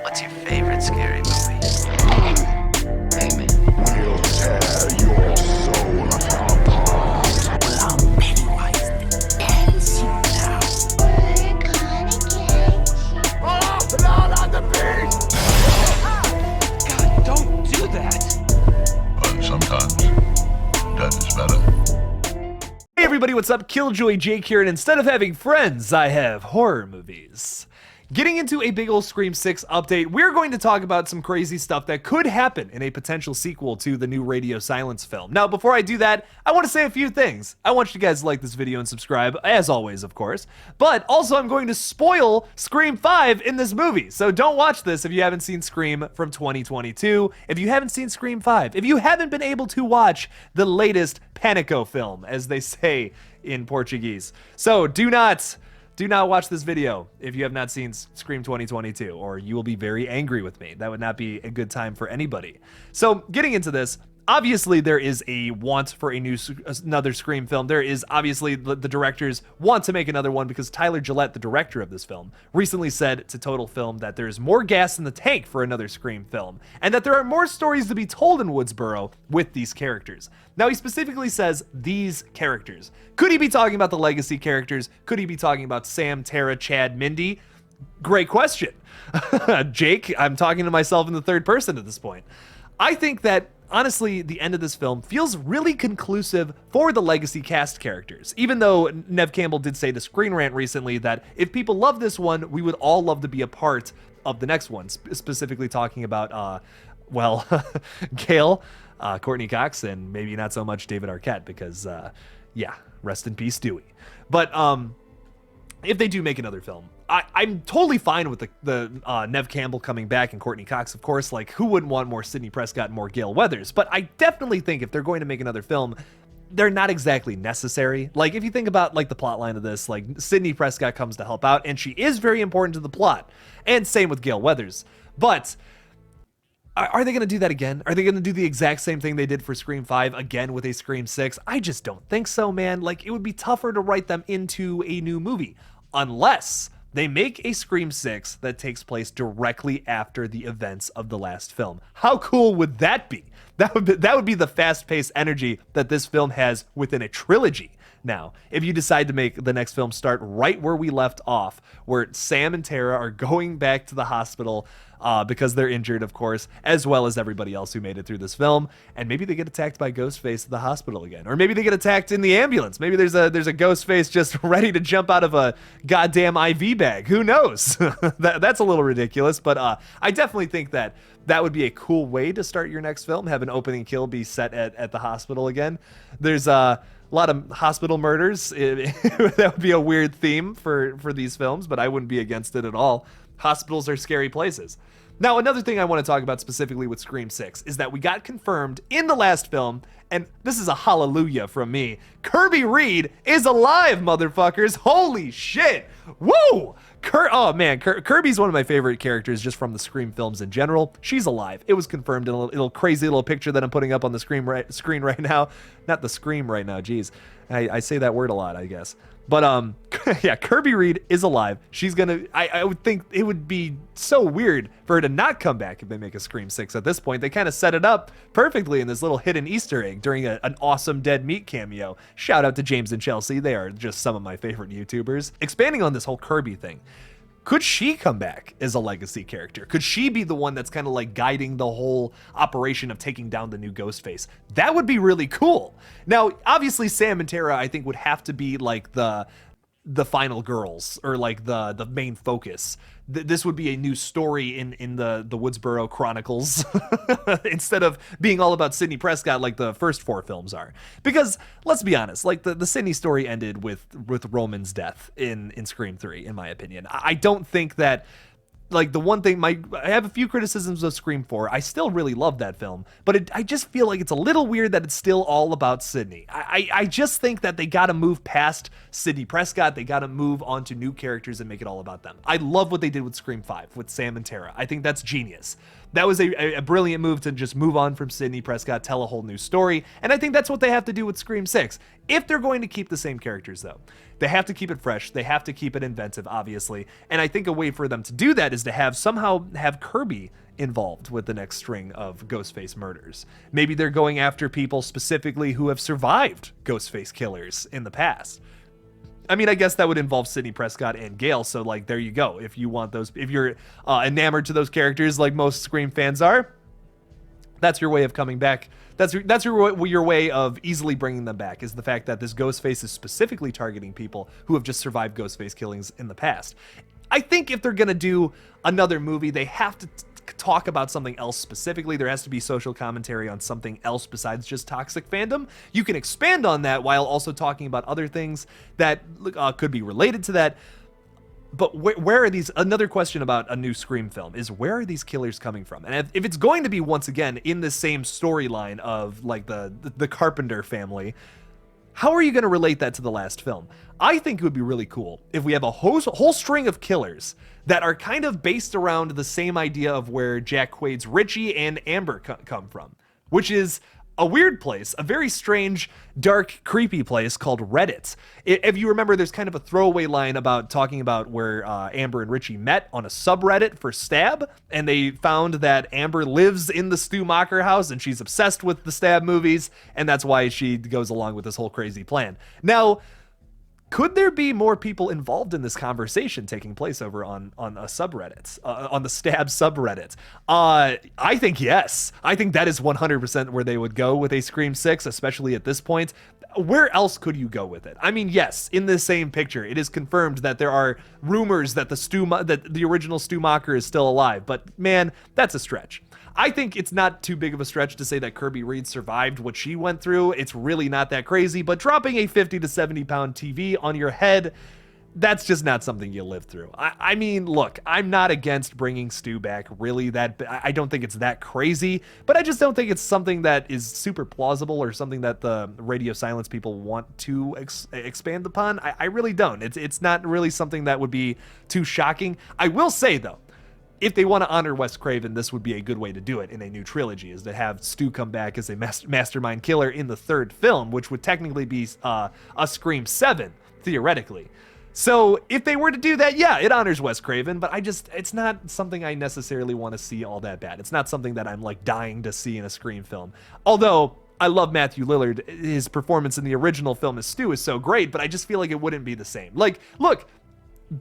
What's your favorite scary movie? Hey, man. We'll tear your soul apart. Well, I'm Pennywise the dancing now. We're gonna get you. Oh, Lord on the beat! God, don't do that. But sometimes death is better. Hey everybody, what's up? KillJoy Jake here, and instead of having friends, I have horror movies. Getting into a big ol' Scream 6 update, we're going to talk about some crazy stuff that could happen in a potential sequel to the new Radio Silence film. Now, before I do that, I want to say a few things. I want you guys to like this video and subscribe, as always, of course. But also, I'm going to spoil Scream 5 in this movie, so don't watch this if you haven't seen Scream from 2022, if you haven't seen Scream 5, if you haven't been able to watch the latest Panico film, as they say in Portuguese. So do not watch this video if you have not seen Scream 2022, or you will be very angry with me. That would not be a good time for anybody. So getting into this, obviously there is a want for another Scream film. There is obviously the directors want to make another one because Tyler Gillette, the director of this film, recently said to Total Film that there is more gas in the tank for another Scream film, and that there are more stories to be told in Woodsboro with these characters. Now, he specifically says these characters. Could he be talking about the legacy characters? Could he be talking about Sam, Tara, Chad, Mindy? Great question. Jake, I'm talking to myself in the third person at this point. I think that, honestly, the end of this film feels really conclusive for the legacy cast characters. Even though Neve Campbell did say to Screen Rant recently that if people love this one, we would all love to be a part of the next one. Specifically talking about, Gail, Courtney Cox, and maybe not so much David Arquette because, yeah, rest in peace, Dewey. But if they do make another film, I'm totally fine with the Neve Campbell coming back and Courtney Cox, of course. Like, who wouldn't want more Sidney Prescott and more Gale Weathers? But I definitely think if they're going to make another film, they're not exactly necessary. Like, if you think about, like, the plot line of this, like, Sidney Prescott comes to help out, and she is very important to the plot. And same with Gale Weathers. But are they going to do that again? Are they going to do the exact same thing they did for Scream 5 again with a Scream 6? I just don't think so, man. Like, it would be tougher to write them into a new movie unless they make a Scream 6 that takes place directly after the events of the last film. How cool would that be? That would be the fast-paced energy that this film has within a trilogy. Now, if you decide to make the next film start right where we left off, where Sam and Tara are going back to the hospital because they're injured, of course, as well as everybody else who made it through this film, and maybe they get attacked by Ghostface at the hospital again, or maybe they get attacked in the ambulance. Maybe there's a Ghostface just ready to jump out of a goddamn IV bag. Who knows? That's a little ridiculous, but I definitely think that would be a cool way to start your next film. Have an opening kill be set at the hospital again. There's a lot of hospital murders. That would be a weird theme for these films, but I wouldn't be against it at all. Hospitals are scary places. Now, another thing I want to talk about specifically with Scream 6 is that we got confirmed in the last film, and this is a hallelujah from me, Kirby Reed is alive, motherfuckers. Holy shit. Woo! Oh man, Kirby's one of my favorite characters just from the Scream films in general. She's alive. It was confirmed in a little crazy little picture that I'm putting up on the screen right now. Not the scream right now, geez. I say that word a lot, I guess. But yeah, Kirby Reed is alive. She's gonna, I would think it would be so weird for her to not come back if they make a Scream 6 at this point. They kind of set it up perfectly in this little hidden Easter egg during an awesome Dead Meat cameo. Shout out to James and Chelsea. They are just some of my favorite YouTubers. Expanding on this whole Kirby thing, could she come back as a legacy character? Could she be the one that's kind of like guiding the whole operation of taking down the new Ghostface? That would be really cool. Now, obviously, Sam and Tara, I think, would have to be like the final girls, or like the main focus. This would be a new story in the Woodsboro Chronicles instead of being all about Sidney Prescott like the first 4 films are. Because let's be honest, like the Sidney story ended with Roman's death in Scream 3, in my opinion. I don't think that, like, the one thing, I have a few criticisms of Scream 4. I still really love that film, but I just feel like it's a little weird that it's still all about Sidney. I just think that they got to move past Sidney Prescott. They got to move on to new characters and make it all about them. I love what they did with Scream 5 with Sam and Tara. I think that's genius. That was a brilliant move to just move on from Sidney Prescott, tell a whole new story, and I think that's what they have to do with Scream 6. If they're going to keep the same characters, though, they have to keep it fresh, they have to keep it inventive, obviously, and I think a way for them to do that is to somehow have Kirby involved with the next string of Ghostface murders. Maybe they're going after people specifically who have survived Ghostface killers in the past. I mean, I guess that would involve Sidney Prescott and Gale, so like there you go. If you want those, if you're enamored to those characters like most Scream fans are, that's your way of coming back. That's your way of easily bringing them back, is the fact that this Ghostface is specifically targeting people who have just survived Ghostface killings in the past. I think if they're gonna do another movie, they have to talk about something else specifically. There has to be social commentary on something else besides just toxic fandom. You can expand on that while also talking about other things that could be related to that. But where are these? Another question about a new Scream film is, where are these killers coming from? And if it's going to be once again in the same storyline of like the Carpenter family, how are you going to relate that to the last film? I think it would be really cool if we have a whole string of killers that are kind of based around the same idea of where Jack Quaid's Richie and Amber come from, which is a weird place, a very strange, dark, creepy place called Reddit. If you remember, there's kind of a throwaway line about talking about where Amber and Richie met on a subreddit for Stab, and they found that Amber lives in the Stu Macher house, and she's obsessed with the Stab movies, and that's why she goes along with this whole crazy plan. Now, could there be more people involved in this conversation taking place over on a subreddit, on the Stab subreddit? I think yes. I think that is 100% where they would go with a Scream 6, especially at this point. Where else could you go with it? I mean, yes, in this same picture, it is confirmed that there are rumors that the original Stu Macher is still alive, but man, that's a stretch. I think it's not too big of a stretch to say that Kirby Reed survived what she went through. It's really not that crazy, but dropping a 50 to 70 pound TV on your head, that's just not something you live through. I mean, look, I'm not against bringing Stu back, really. I don't think it's that crazy, but I just don't think it's something that is super plausible or something that the radio silence people want to expand upon. I really don't. It's not really something that would be too shocking. I will say, though, if they want to honor Wes Craven, this would be a good way to do it in a new trilogy, is to have Stu come back as a mastermind killer in the third film, which would technically be a Scream 7, theoretically. So if they were to do that, yeah, it honors Wes Craven, but it's not something I necessarily want to see all that bad. It's not something that I'm like dying to see in a Scream film. Although I love Matthew Lillard, his performance in the original film as Stu is so great, but I just feel like it wouldn't be the same. Like, look,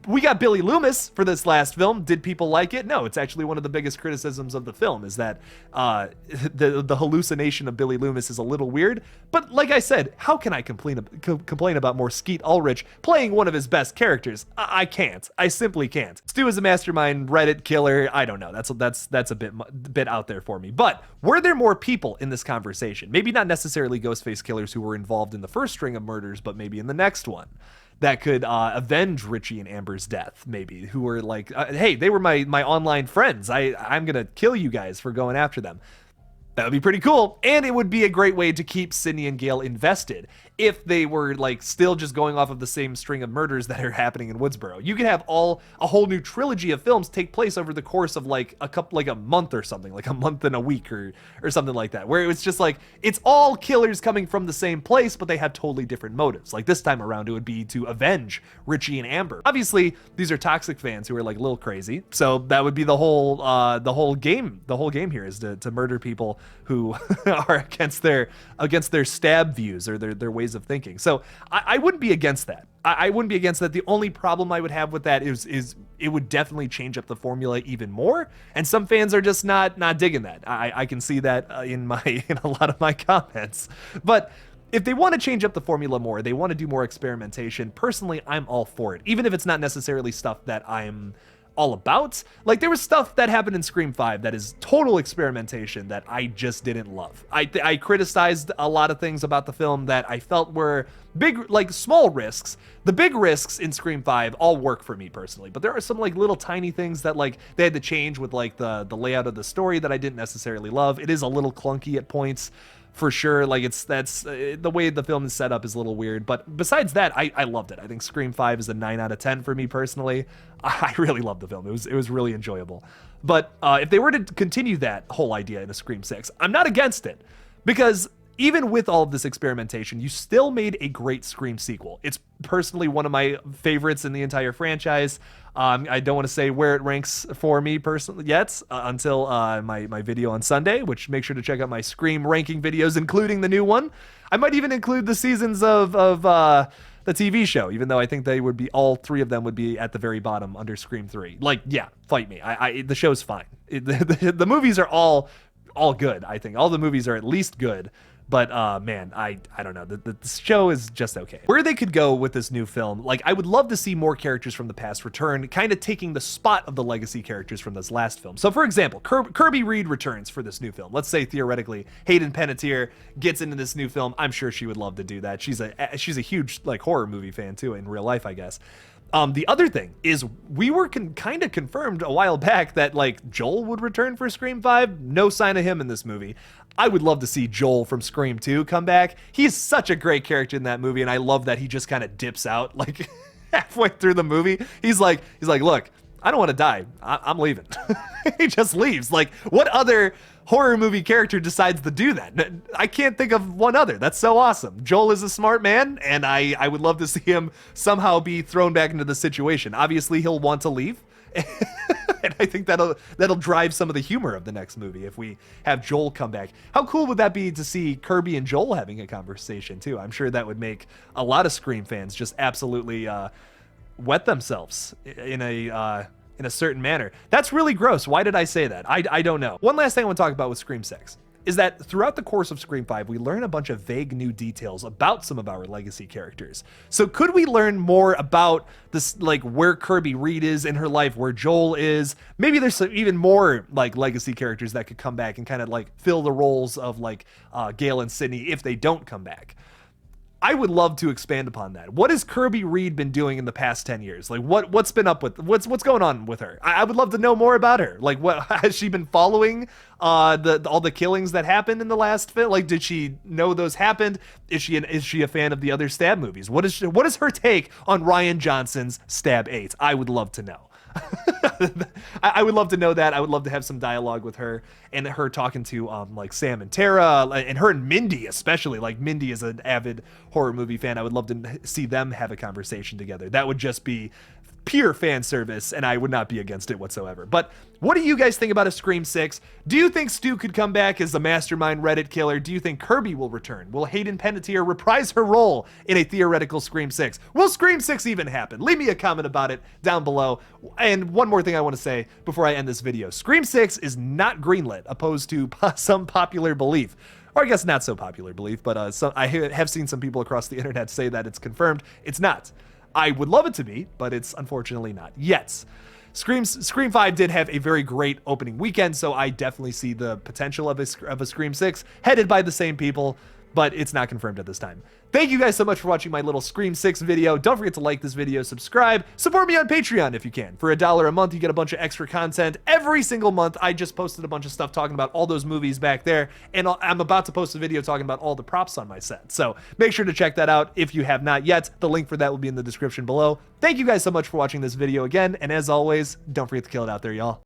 we got Billy Loomis for this last film. Did people like it? No, it's actually one of the biggest criticisms of the film is that the hallucination of Billy Loomis is a little weird. But like I said, how can I complain about more Skeet Ulrich playing one of his best characters? I can't. I simply can't. Stu is a mastermind Reddit killer. I don't know. That's a bit out there for me. But were there more people in this conversation? Maybe not necessarily Ghostface killers who were involved in the first string of murders, but maybe in the next one, that could avenge Richie and Amber's death, maybe, who were like, hey, they were my online friends. I'm going to kill you guys for going after them. That would be pretty cool. And it would be a great way to keep Sidney and Gale invested if they were like still just going off of the same string of murders that are happening in Woodsboro. You could have a whole new trilogy of films take place over the course of like a month or something, like a month and a week or something like that, where it was just like, it's all killers coming from the same place, but they have totally different motives. Like this time around, it would be to avenge Richie and Amber. Obviously, these are toxic fans who are like a little crazy. So that would be the whole game. The whole game here is to murder people who are against their Stab views or their ways of thinking. So I wouldn't be against that. I wouldn't be against that. The only problem I would have with that is it would definitely change up the formula even more. And some fans are just not digging that. I can see that in a lot of my comments. But if they want to change up the formula more, they want to do more experimentation. Personally, I'm all for it, even if it's not necessarily stuff that I'm all about. Like there was stuff that happened in Scream 5 that is total experimentation that I just didn't love. I criticized a lot of things about the film that I felt were big, like small risks. The big risks in Scream 5 all work for me personally, but there are some like little tiny things that like they had to change with like the layout of the story that I didn't necessarily love. It is a little clunky at points. for sure. Like that's the way the film is set up is a little weird, but besides that, I loved it. I think Scream 5 is a 9 out of 10 for me personally. I really loved the film. It was really enjoyable. But if they were to continue that whole idea in a Scream 6, I'm not against it, because even with all of this experimentation, you still made a great Scream sequel. It's personally one of my favorites in the entire franchise. I don't want to say where it ranks for me personally yet until my video on Sunday, which make sure to check out my Scream ranking videos, including the new one. I might even include the seasons of the TV show, even though I think they would be, all 3 of them would be at the very bottom under Scream 3. Like, yeah, fight me. The show's fine. The movies are all good, I think. All the movies are at least good. But man, I don't know. The show is just okay. Where they could go with this new film, like, I would love to see more characters from the past return, kind of taking the spot of the legacy characters from this last film. So for example, Kirby Reed returns for this new film. Let's say theoretically Hayden Panettiere gets into this new film. I'm sure she would love to do that. She's a huge like horror movie fan too in real life, I guess. The other thing is we were kind of confirmed a while back that like Joel would return for Scream 5. No sign of him in this movie. I would love to see Joel from Scream 2 come back. He's such a great character in that movie, and I love that he just kind of dips out like halfway through the movie. He's like, look, I don't want to die. I'm leaving. He just leaves. Like, what other horror movie character decides to do that? I can't think of one other. That's so awesome. Joel is a smart man, and I would love to see him somehow be thrown back into the situation. Obviously, he'll want to leave. And I think that'll drive some of the humor of the next movie if we have Joel come back. How cool would that be to see Kirby and Joel having a conversation too? I'm sure that would make a lot of Scream fans just absolutely wet themselves in a certain manner. That's really gross. Why did I say that? I don't know. One last thing I want to talk about with Scream 6 is that throughout the course of Scream 5, we learn a bunch of vague new details about some of our legacy characters. So could we learn more about this, like where Kirby Reed is in her life, where Joel is? Maybe there's even more like legacy characters that could come back and kind of like fill the roles of like Gale and Sydney if they don't come back. I would love to expand upon that. What has Kirby Reed been doing in the past 10 years? Like what's been up with, what's going on with her? I would love to know more about her. Like, what has she been following all the killings that happened in the last film? Like, did she know those happened? Is she a fan of the other Stab movies? What is her take on Rian Johnson's Stab 8? I would love to know. I would love to know that. I would love to have some dialogue with her and her talking to like Sam and Tara, and her and Mindy especially. Like, Mindy is an avid horror movie fan. I would love to see them have a conversation together. That would just be pure fan service, and I would not be against it whatsoever. But what do you guys think about a Scream 6? Do you think Stu could come back as the mastermind Reddit killer? Do you think Kirby will return? Will Hayden Panettiere reprise her role in a theoretical Scream 6? Will Scream 6 even happen? Leave me a comment about it down below. And one more thing I want to say before I end this video. Scream 6 is not greenlit, opposed to some popular belief. Or I guess not so popular belief, but I have seen some people across the internet say that it's confirmed. It's not. I would love it to be, but it's unfortunately not yet. Scream 5 did have a very great opening weekend, so I definitely see the potential of a Scream 6 headed by the same people, but it's not confirmed at this time. Thank you guys so much for watching my little Scream 6 video. Don't forget to like this video, subscribe, support me on Patreon if you can. For $1 a month, you get a bunch of extra content every single month. I just posted a bunch of stuff talking about all those movies back there, and I'm about to post a video talking about all the props on my set. So make sure to check that out if you have not yet. The link for that will be in the description below. Thank you guys so much for watching this video again, and as always, don't forget to kill it out there, y'all.